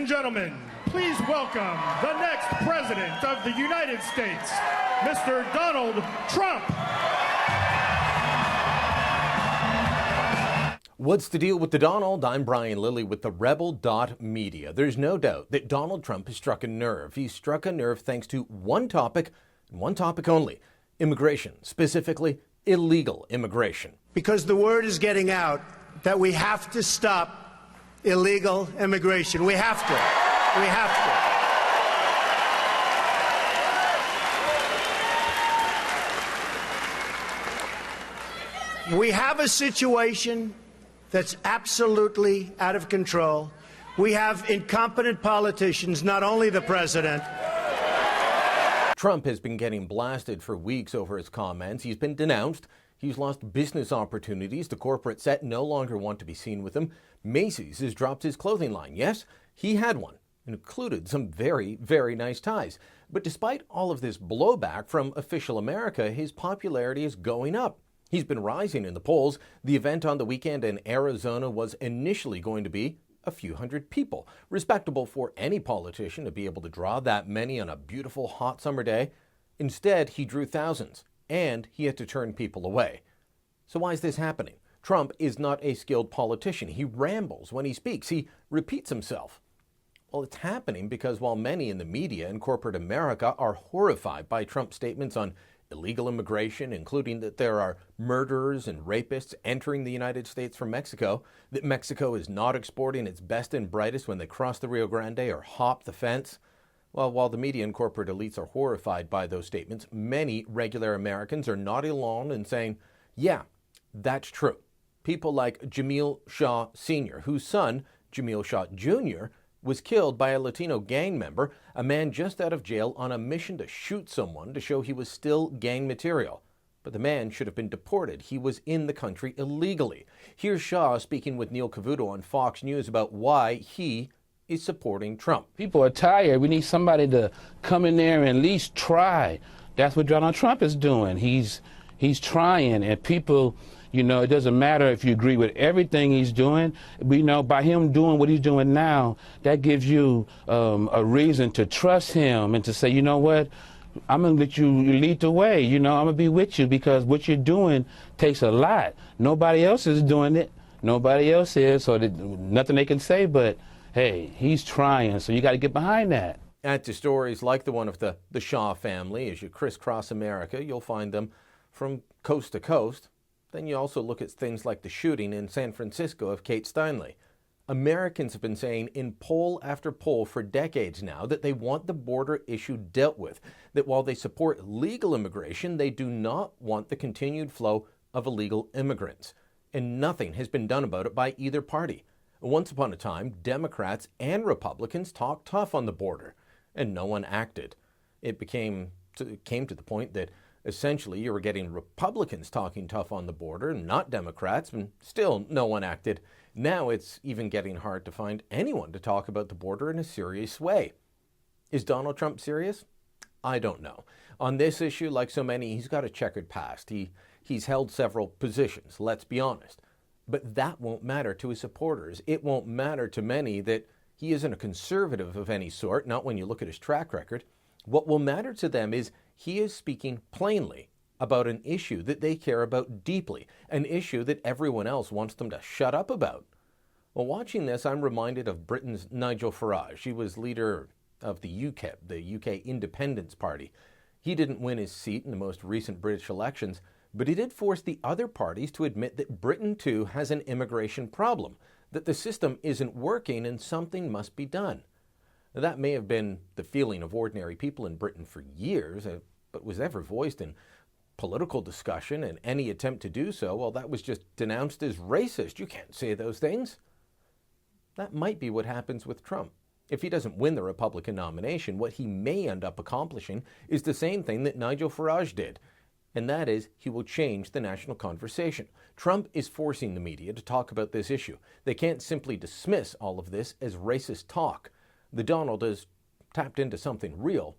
gentlemen, please welcome the next President of the United States, Mr. Donald Trump. What's the deal with the Donald? I'm Brian Lilley with TheRebel.Media. There's no doubt that Donald Trump has struck a nerve. He's struck a nerve thanks to one topic, and one topic only: immigration, specifically illegal immigration. Because the word is getting out that we have to stop illegal immigration. We have to. We have to. We have a situation that's absolutely out of control. We have incompetent politicians, not only the president. Trump has been getting blasted for weeks over his comments. He's been denounced. He's lost business opportunities. The corporate set no longer want to be seen with him. Macy's has dropped his clothing line. Yes, he had one, and included some very, very nice ties. But despite all of this blowback from official America, his popularity is going up. He's been rising in the polls. The event on the weekend in Arizona was initially going to be a few hundred people. Respectable for any politician to be able to draw that many on a beautiful hot summer day. Instead, he drew thousands, and he had to turn people away. So why is this happening? Trump is not a skilled politician. He rambles when he speaks. He repeats himself. Well, it's happening because while many in the media and corporate America are horrified by Trump's statements on illegal immigration, including that there are murderers and rapists entering the United States from Mexico, that Mexico is not exporting its best and brightest when they cross the Rio Grande or hop the fence. Well, while the media and corporate elites are horrified by those statements, many regular Americans are not alone in saying, yeah, that's true. People like Jamil Shaw Sr., whose son, Jamil Shaw Jr., was killed by a Latino gang member, a man just out of jail on a mission to shoot someone to show he was still gang material. But the man should have been deported. He was in the country illegally. Here's Shaw speaking with Neil Cavuto on Fox News about why he is supporting Trump. People are tired. We need somebody to come in there and at least try. That's what Donald Trump is doing. He's trying, and people, you know, it doesn't matter if you agree with everything he's doing. You know, by him doing what he's doing now, that gives you a reason to trust him and to say, you know what, I'm going to let you lead the way. You know, I'm going to be with you because what you're doing takes a lot. Nobody else is doing it. Nobody else is, so nothing they can say but, hey, he's trying, so you got to get behind that. Add to stories like the one of the Shaw family. As you crisscross America, you'll find them from coast to coast. Then you also look at things like the shooting in San Francisco of Kate Steinle. Americans have been saying in poll after poll for decades now that they want the border issue dealt with, that while they support legal immigration, they do not want the continued flow of illegal immigrants. And nothing has been done about it by either party. Once upon a time, Democrats and Republicans talked tough on the border, and no one acted. It came to the point that essentially you were getting Republicans talking tough on the border, not Democrats, and still no one acted. Now it's even getting hard to find anyone to talk about the border in a serious way. Is Donald Trump serious? I don't know. On this issue, like so many, he's got a checkered past. He's held several positions, let's be honest. But that won't matter to his supporters. It won't matter to many that he isn't a conservative of any sort, not when you look at his track record. What will matter to them is he is speaking plainly about an issue that they care about deeply, an issue that everyone else wants them to shut up about. Well, watching this, I'm reminded of Britain's Nigel Farage. He was leader of the UKIP, the UK Independence Party. He didn't win his seat in the most recent British elections, but he did force the other parties to admit that Britain too has an immigration problem, that the system isn't working and something must be done. Now, that may have been the feeling of ordinary people in Britain for years, but was ever voiced in political discussion, and any attempt to do so, well, that was just denounced as racist. You can't say those things. That might be what happens with Trump. If he doesn't win the Republican nomination, what he may end up accomplishing is the same thing that Nigel Farage did, and that is he will change the national conversation. Trump is forcing the media to talk about this issue. They can't simply dismiss all of this as racist talk. The Donald has tapped into something real.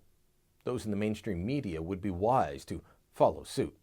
Those in the mainstream media would be wise to follow suit.